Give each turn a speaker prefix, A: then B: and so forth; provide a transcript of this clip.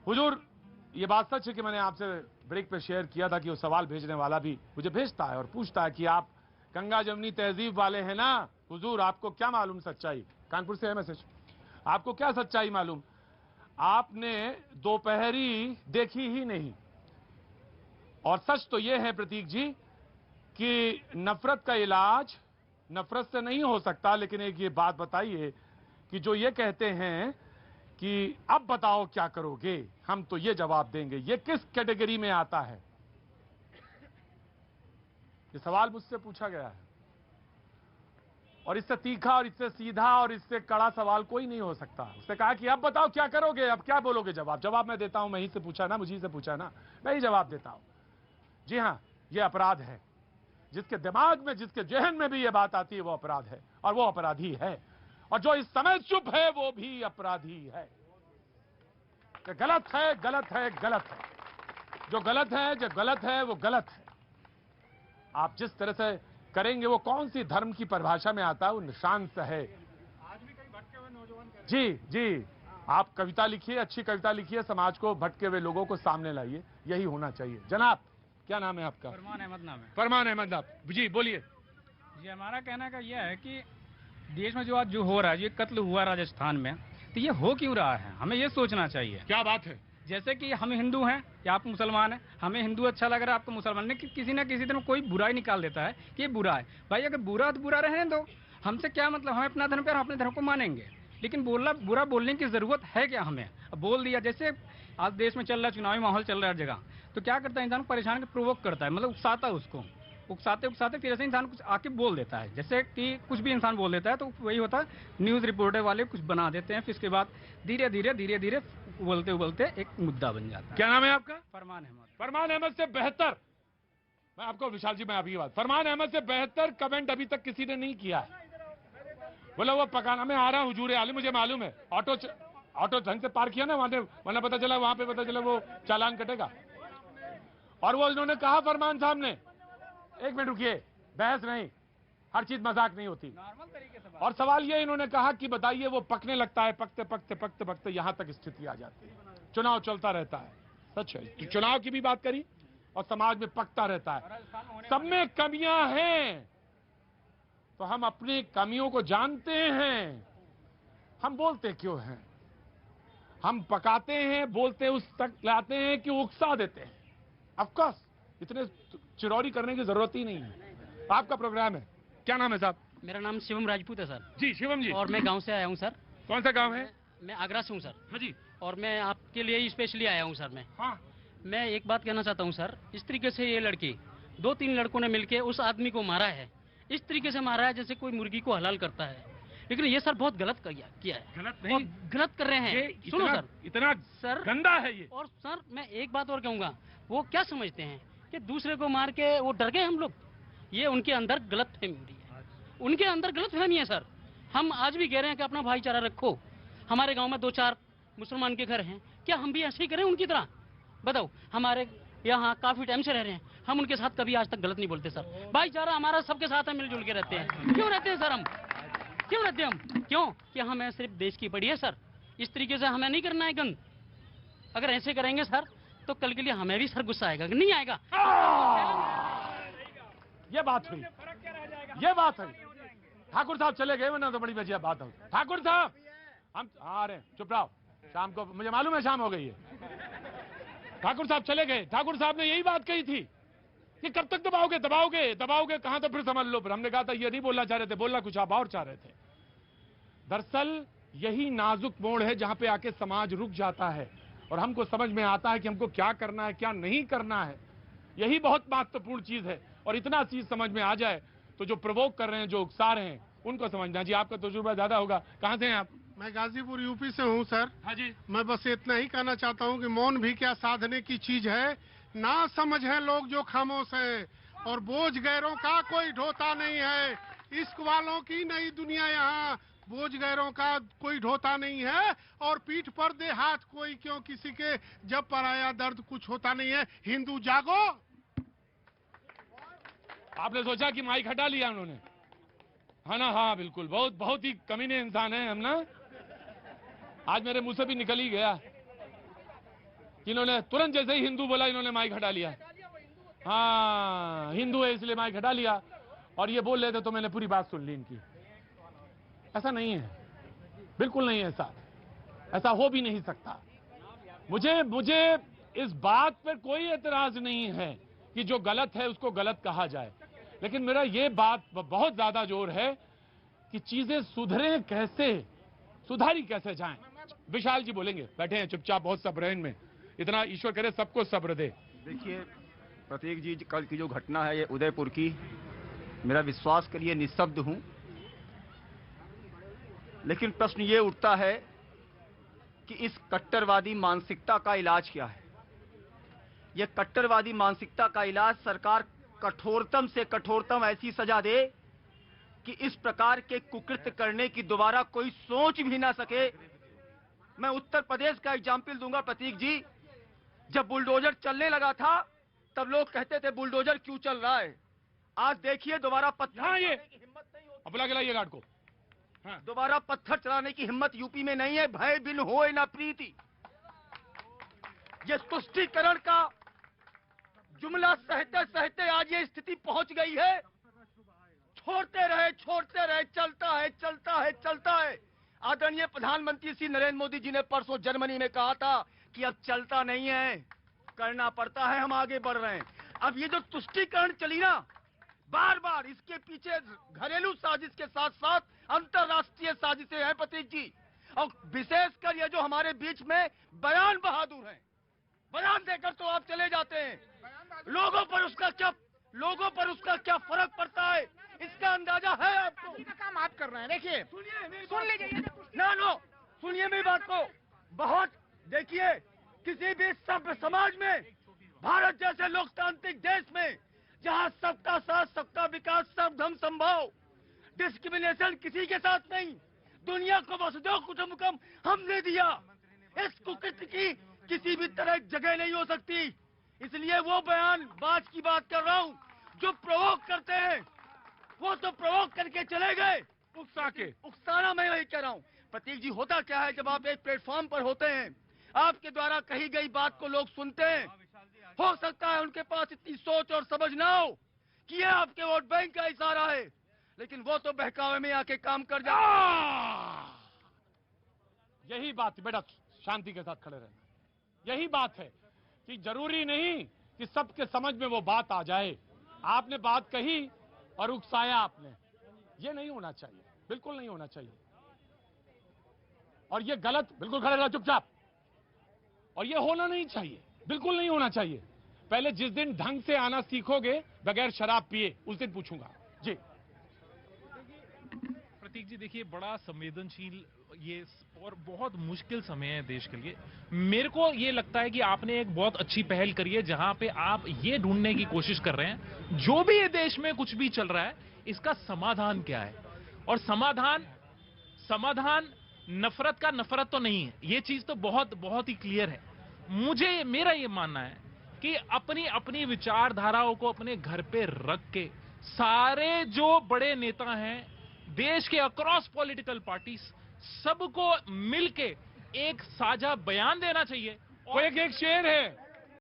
A: हुजूर, ये बात सच है कि मैंने आपसे ब्रेक पे शेयर किया था कि वो सवाल भेजने वाला भी मुझे भेजता है और पूछता है कि आप गंगा जमनी तहजीब वाले हैं ना हुजूर, आपको क्या मालूम सच्चाई। कानपुर से है मैसेज। आपको क्या सच्चाई मालूम, आपने दोपहरी देखी ही नहीं। और सच तो यह है प्रतीक जी कि नफरत का इलाज नफरत से नहीं हो सकता, लेकिन एक ये बात बताइए कि जो ये कहते हैं कि अब बताओ क्या करोगे, हम तो ये जवाब देंगे, ये किस कैटेगरी में आता है? ये सवाल मुझसे पूछा गया है और इससे तीखा और इससे सीधा और इससे कड़ा सवाल कोई नहीं हो सकता। उसने कहा कि अब बताओ क्या करोगे, अब क्या बोलोगे? जवाब मैं देता हूं, मैं ही से पूछा ना, मुझी से पूछा ना, मैं ही जवाब देता हूं। जी हां, यह अपराध है। जिसके दिमाग में, जिसके जहन में भी यह बात आती है वो अपराध है और वो अपराधी है। और जो इस समय चुप है वो भी अपराधी है। कि गलत है, गलत है, गलत है। जो गलत है, जो गलत है वो गलत है। आप जिस तरह से करेंगे वो कौन सी धर्म की परिभाषा में आता है, वो निशान से है।
B: आज भी कई भटके हुए नौजवान
A: जी जी, आप कविता लिखिए, अच्छी कविता लिखिए, समाज को, भटके हुए लोगों को सामने लाइए, यही होना चाहिए। जनाब, क्या नाम है आपका?
B: फरमान अहमद नाम है।
A: फरमान अहमद। आप जी बोलिए।
B: जी, हमारा कहना का यह है कि देश में जो आज जो हो रहा है, ये कत्ल हुआ राजस्थान में, तो ये हो क्यों रहा है, हमें ये सोचना चाहिए।
A: क्या बात है?
B: जैसे कि हम हिंदू हैं या आप मुसलमान हैं, हमें हिंदू अच्छा लग रहा है, आपको मुसलमान, लेकिन किसी ना किसी दिन कोई बुराई निकाल देता है कि ये बुरा है। भाई अगर बुरा है तो बुरा रहने दो, हमसे क्या मतलब, हम अपना धर्म पे हम अपने धर्म को मानेंगे, लेकिन बुरा बोलने की जरूरत है क्या हमें? अब बोल दिया, जैसे आज देश में चल रहा है, चुनावी माहौल चल रहा है हर जगह, तो क्या करता है इंसान को परेशान कर, प्रोवोक करता है, मतलब उकसाता है उसको, उकसाते फिर ऐसे इंसान कुछ आके बोल देता है, जैसे कि कुछ भी इंसान बोल देता है तो वही होता है, न्यूज रिपोर्टर वाले कुछ बना देते हैं, फिर इसके बाद धीरे धीरे उबलते एक मुद्दा बन जाता है।
A: क्या नाम है आपका?
B: फरमान अहमद।
A: फरमान अहमद से बेहतर, मैं आपको विशाल जी, मैं आपकी बात, फरमान अहमद से बेहतर कमेंट अभी तक किसी ने नहीं किया है। बोला वो पकाना में आ रहा हूं, हुजूर आली, मुझे मालूम है, ऑटो ढंग से पार किया ना वरना पता चला वहां पे, पता चला वो चालान कटेगा। और वो इन्होंने कहा फरमान साहब ने, एक मिनट रुकिए, बहस नहीं, हर चीज मजाक नहीं होती।
B: नॉर्मल तरीके से
A: और सवाल ये इन्होंने कहा कि बताइए वो पकने लगता है, पकते यहां तक स्थिति आ जाती है, चुनाव चलता रहता है। सच है, तो चुनाव की भी बात करी और समाज में पकता रहता है, सब में कमियां हैं, तो हम अपनी कमियों को जानते हैं, हम बोलते क्यों हैं? हम पकाते हैं, बोलते उस तक लाते हैं कि उकसा देते हैं। ऑफ कोर्स इतने चिरौरी करने की जरूरत ही नहीं है। आपका प्रोग्राम है, क्या नाम है साहब?
C: मेरा नाम शिवम राजपूत है सर।
A: जी शिवम जी।
C: और मैं गांव से आया हूं सर।
A: कौन सा गांव है?
C: मैं आगरा से हूं सर।
A: हाँ जी।
C: और मैं आपके लिए ही स्पेशली आया हूं सर।
A: हाँ।
C: मैं एक बात कहना चाहता हूं सर, इस तरीके से ये लड़की 2-3 लड़कों ने मिलकर उस आदमी को मारा है, इस तरीके से मारा है जैसे कोई मुर्गी को हलाल करता है, लेकिन ये सर बहुत गलत किया है।
A: गलत नहीं,
C: गलत कर रहे हैं। सुनो सर,
A: इतना
C: सर
A: गंदा है ये।
C: और सर मैं एक बात और कहूंगा, वो क्या समझते हैं कि दूसरे को मार के वो डर गए हम लोग, ये उनके अंदर गलत फहमी हो रही है, उनके अंदर गलत फहमी है सर। हम आज भी कह रहे हैं कि अपना भाईचारा रखो, हमारे गांव में 2-4 मुसलमान के घर हैं, क्या हम भी ऐसे ही करें उनकी तरह? बताओ, हमारे यहाँ काफी टाइम से रह रहे हैं, हम उनके साथ कभी आज तक गलत नहीं बोलते सर। भाईचारा हमारा सबके साथ है, मिलजुल के रहते हैं। क्यों रहते हैं सर हम? क्यों रहते हैं हम? क्यों कि हमें सिर्फ देश की पड़ी है सर, इस तरीके से हमें नहीं करना है गंद। अगर ऐसे करेंगे सर तो कल के लिए हमें भी सर गुस्सा आएगा कि नहीं आएगा?
A: ये बात हुई, ये बात हुई। ठाकुर साहब चले गए, वरना तो बड़ी वजह बात हो। ठाकुर साहब हम आ रहे हैं, चुप रहो, शाम को मुझे मालूम है शाम हो गई है। ठाकुर साहब चले गए, ठाकुर साहब ने यही बात कही थी कि कब तक दबाओगे कहां, तो फिर समझ लो। फिर हमने कहा था ये नहीं बोलना चाह रहे थे, बोलना कुछ आप और चाह रहे थे। दरअसल यही नाजुक मोड़ है जहां पे आके समाज रुक जाता है और हमको समझ में आता है कि हमको क्या करना है, क्या नहीं करना है। यही बहुत महत्वपूर्ण चीज है। और इतना चीज समझ में आ जाए तो जो प्रवोक कर रहे हैं, जो उकसा रहे हैं, उनको समझना। जी आपका तजुर्बा ज्यादा होगा, कहां से हैं आप?
D: मैं गाजीपुर यूपी से हूं सर।
A: हाँ जी।
D: मैं बस इतना ही कहना चाहता हूं कि मौन भी क्या साधने की चीज है, ना समझ है लोग जो खामोश है, और बोझ गैरों का कोई ढोता नहीं है। इश्क वालों की नई दुनिया यहाँ, बोझ गैरों का कोई ढोता नहीं है, और पीठ पर दे हाथ कोई क्यों किसी के, जब पराया दर्द कुछ होता नहीं है। हिंदू जागो।
A: आपने सोचा कि माइक हटा लिया उन्होंने, है ना? हाँ बिल्कुल, बहुत ही कमीने इंसान है हम ना। आज मेरे मुंह से भी निकल ही गया। कि इन्होंने तुरंत जैसे ही हिंदू बोला इन्होंने माइक हटा लिया। हाँ, हिंदू है इसलिए माइक हटा लिया, और ये बोल रहे थे तो मैंने पूरी बात सुन ली इनकी। ऐसा नहीं है, बिल्कुल नहीं है ऐसा हो भी नहीं सकता। मुझे इस बात पर कोई एतराज नहीं है कि जो गलत है उसको गलत कहा जाए, लेकिन मेरा ये बात बहुत ज्यादा जोर है कि चीजें सुधरे कैसे, सुधारी कैसे जाएं। विशाल जी बोलेंगे, बैठे हैं चुपचाप, बहुत सब्र है इनमें, इतना ईश्वर करे सबको सब्र दे।
E: देखिए प्रतीक जी, कल की जो घटना है ये उदयपुर की, मेरा विश्वास करिए निःशब्द हूं, लेकिन प्रश्न ये उठता है कि इस कट्टरवादी मानसिकता का इलाज क्या है। यह कट्टरवादी मानसिकता का इलाज सरकार कठोरतम से कठोरतम ऐसी सजा दे कि इस प्रकार के कुकृत्य करने की दोबारा कोई सोच भी ना सके। मैं उत्तर प्रदेश का एग्जाम्पल दूंगा प्रतीक जी। जब बुलडोजर चलने लगा था तब लोग कहते थे बुलडोजर क्यों चल रहा है। आज देखिए दोबारा पत्थर
A: ये अब लाइए गार्ड को। हाँ।
E: दोबारा पत्थर चलाने की हिम्मत यूपी में नहीं है। भय बिन होए ना प्रीति, ये तुष्टीकरण का जुमला सहते सहते आज ये स्थिति पहुंच गई है। छोड़ते रहे चलता है। आदरणीय प्रधानमंत्री श्री नरेंद्र मोदी जी ने परसों जर्मनी में कहा था कि अब चलता नहीं है, करना पड़ता है, हम आगे बढ़ रहे हैं। अब ये जो तुष्टीकरण चली ना बार बार, इसके पीछे घरेलू साजिश के साथ साथ अंतर्राष्ट्रीय साजिशें हैं प्रतीक जी। और विशेषकर ये जो हमारे बीच में बयान बहादुर हैं, बयान देकर तो आप चले जाते हैं, लोगों पर उसका क्या फर्क पड़ता है इसका अंदाजा है आपको।
F: काम आप कर रहे हैं, देखिए सुन लीजिए
E: सुनिए मेरी बात को। बहुत देखिए, किसी भी सभ्य समाज में, भारत जैसे लोकतांत्रिक देश में, जहां सबका साथ, सबका विकास, सब धर्म संभव, डिस्क्रिमिनेशन किसी के साथ नहीं, दुनिया को वसुधैव कुटुंबकम हमने दिया, इस कुकृत्य की किसी भी तरह जगह नहीं हो सकती। इसलिए वो बयान बात की बात कर रहा हूँ जो प्रोवोक करते हैं, वो तो प्रोवोक करके चले गए, उकसाना मैं वही कह रहा हूँ। प्रतीक जी, होता क्या है जब आप एक प्लेटफॉर्म पर होते हैं, आपके द्वारा कही गई बात को लोग सुनते हैं, हो सकता है उनके पास इतनी सोच और समझ ना हो कि ये आपके वोट बैंक का इशारा है, लेकिन वो तो बहकावे में आके काम कर जाए।
A: यही बात बेटा, शांति के साथ खड़े रहना। यही बात है कि जरूरी नहीं कि सबके समझ में वो बात आ जाए। आपने बात कही और उकसाया आपने, ये नहीं होना चाहिए, बिल्कुल नहीं होना चाहिए, और ये गलत, बिल्कुल खड़े रहो चुपचाप, और ये होना नहीं चाहिए, बिल्कुल नहीं होना चाहिए। पहले जिस दिन ढंग से आना सीखोगे बगैर शराब पिए, उस दिन पूछूंगा। जी
G: प्रतीक जी, देखिए बड़ा संवेदनशील ये और बहुत मुश्किल समय है देश के लिए। मेरे को ये लगता है कि आपने एक बहुत अच्छी पहल करी है जहां पे आप ये ढूंढने की कोशिश कर रहे हैं जो भी ये देश में कुछ भी चल रहा है इसका समाधान क्या है। और समाधान नफरत का नफरत तो नहीं है, ये चीज तो बहुत ही क्लियर है। मेरा ये मानना है कि अपनी अपनी विचारधाराओं को अपने घर पे रख के सारे जो बड़े नेता हैं देश के अक्रॉस पॉलिटिकल पार्टीज, सबको मिलके एक साझा बयान देना चाहिए।
A: वो एक शेर है,